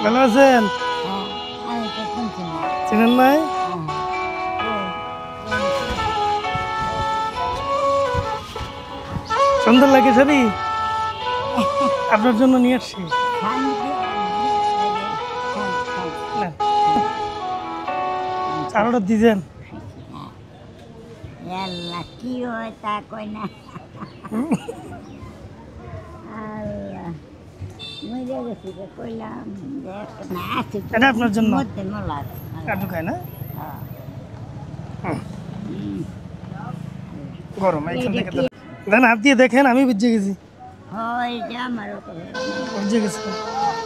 ভালো আছেন? চিনেন নাই? সুন্দর লাগে শাড়ি, আপনার জন্য নিয়ে আসছি। চার অর্ডার দিয়েছেন? কি হয় তা কয় না। এটা আপনার জন্য কাটু খায় না? গরম এইখান থেকে দেন, হাত দিয়ে দেখেন, আমি বুঝে গেছি বুঝে গেছি।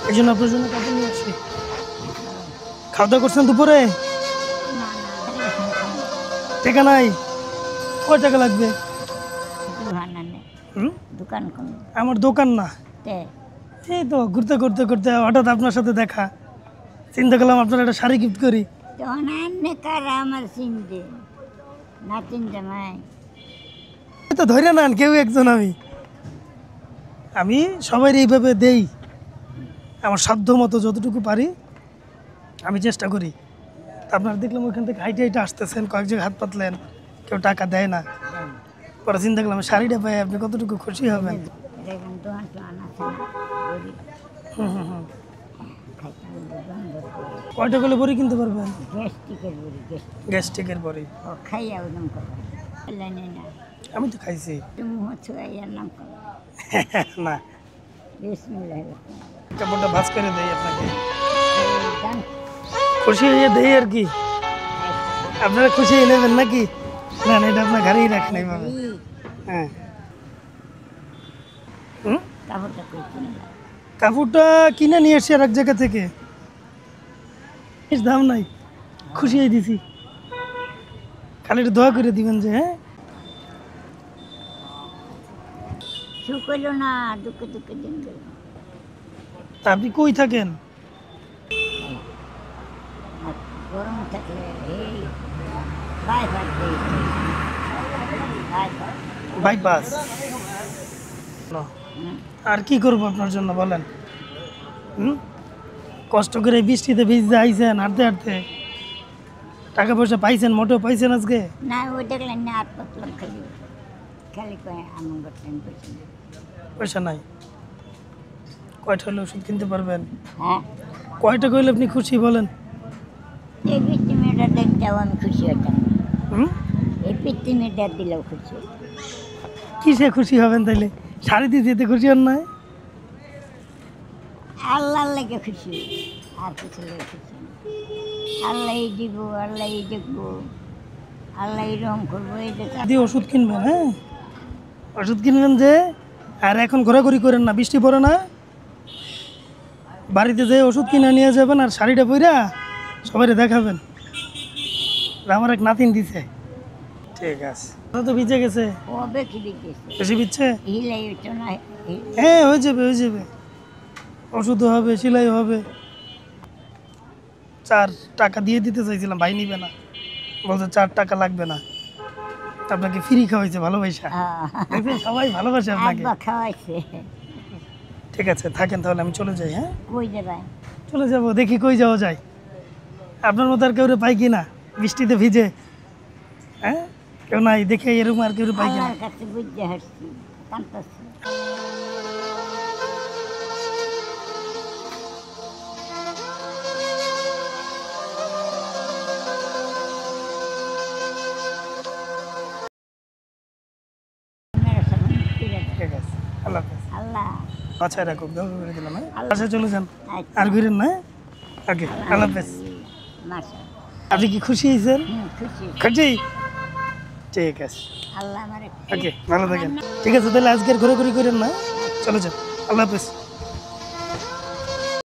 এই জন্য আপনার জন্য কাপড় নিয়ে আসছি। খাওয়া দাওয়া করছেন দুপুরে? টাকা নাই? কয় টাকা লাগবে? আমার দোকান না, এই তো ঘুরতে করতে করতে হঠাৎ আপনার সাথে দেখা, চিন্তা করলাম আপনার একটা শাড়ি গিফট করি। তো ধরে নেন কেউ একজন। আমি সবাই এইভাবে দেই, আমার সাধ্য মতো যতটুকু পারি আমি চেষ্টা করি। আপনার দেখলাম ওইখান থেকে হাইটে হাইটে আসতেছেন, কয়েক জায়গায় হাত পাতলেন, কেউ টাকা দেয় না। পরে চিন্তা করলাম শাড়িটা পাই আপনি কতটুকু খুশি হবেন। কয়টা করলে বড়ি কিনতে পারবেন? গ্যাস্ট্রিকের বড়ি আমি তো খাইছি না। কাপড়টা ভাঁজ করে দেই আপনাকে, খুশি হয়ে দেই আর কি। আপনারা খুশি হয়ে নেবেন নাকি? না না, এটা আপনার ঘরেই রাখেন এইভাবে। হ্যাঁ, কাপড়টা কিনে নিয়ে এসছি আর এক জায়গা থেকে, দাম নাই, খুশি হয়ে দিছি। খালি একটু দোয়া করে দিবেন যে হ্যাঁ। তা আপনি কই থাকেন? বাইপাস। আর কি করবো আপনার জন্য বলেন? কষ্ট করে বৃষ্টিতে ভিজতে আইছেন, হাঁটতে হাঁটতে টাকা পয়সা পাইছেন? মোটেও পাইছেন আজকে না? ওই দেখলেন না, আর পাতলাম খালি খালি পয়সা নাই। কয়টা হলে ওষুধ কিনতে পারবেন? হ্যাঁ, কয়টা কইলে আপনি খুশি বলেন? এই পৃথিবীটা দেখতেও আমি খুশি হতাম। এই পৃথিবীটা দিলেও খুশি। কিসে খুশি হবেন তাইলে? শাড়ি দিয়ে যেতে খুশি হন না? আল্লাহর লেগে খুশি, আর কিছু লেগে খুশি না। আল্লাহ দিব, আল্লাহ দেখবো, আল্লাহ রং করবো। দিয়ে ওষুধ কিনবেন? হ্যাঁ, ওষুধ কিনবেন যে। আর এখন ঘোরাঘুরি করেন না, বৃষ্টি পড়ে না, বাড়িতে যেয়ে ওষুধ কিনে নিয়ে যাবেন আর শাড়িটা পইরা সবাই দেখাবেন আমার এক নাতিন দিছে। ঠিক আছে, তো ভিজে গেছে, বেশি ভিজছে? হ্যাঁ, হয়ে যাবে হয়ে যাবে, ওষুধও হবে, সেলাই হবে। 4 টাকা দিয়ে দিতে চাইছিলাম, ভাই নিবে না, বলছে 4 টাকা লাগবে না। আপনাকে ফ্রি খাওয়াইছে ভালোবাসা, সবাই ভালোবাসে আপনাকে। ঠিক আছে, থাকেন তাহলে, আমি চলে যাই। হ্যাঁ, কই যাবেন? চলে যাব, দেখি কই যাওয়া যায়। আপনার মতো আর কেউ পাই কি না বৃষ্টিতে ভিজে? হ্যাঁ, কেউ নাই দেখে এরকম আর কেউ পাই কিনা? ঠিক আছে, আল্লাহ হাফেজ। আচ্ছা রাখুক, দোয়া করে দিলাম। হ্যাঁ, আচ্ছা চলে যান, আর ঘুরেন না। ওকে, আল্লাহ হাফেজ। আপনি কি খুশি হয়েছেন? খুশি? ঠিক আছে, ওকে, ভালো থাকেন। ঠিক আছে তাহলে আজকের ঘোরাঘুরি করেন না, চলে যান, আল্লাহ হাফেজ।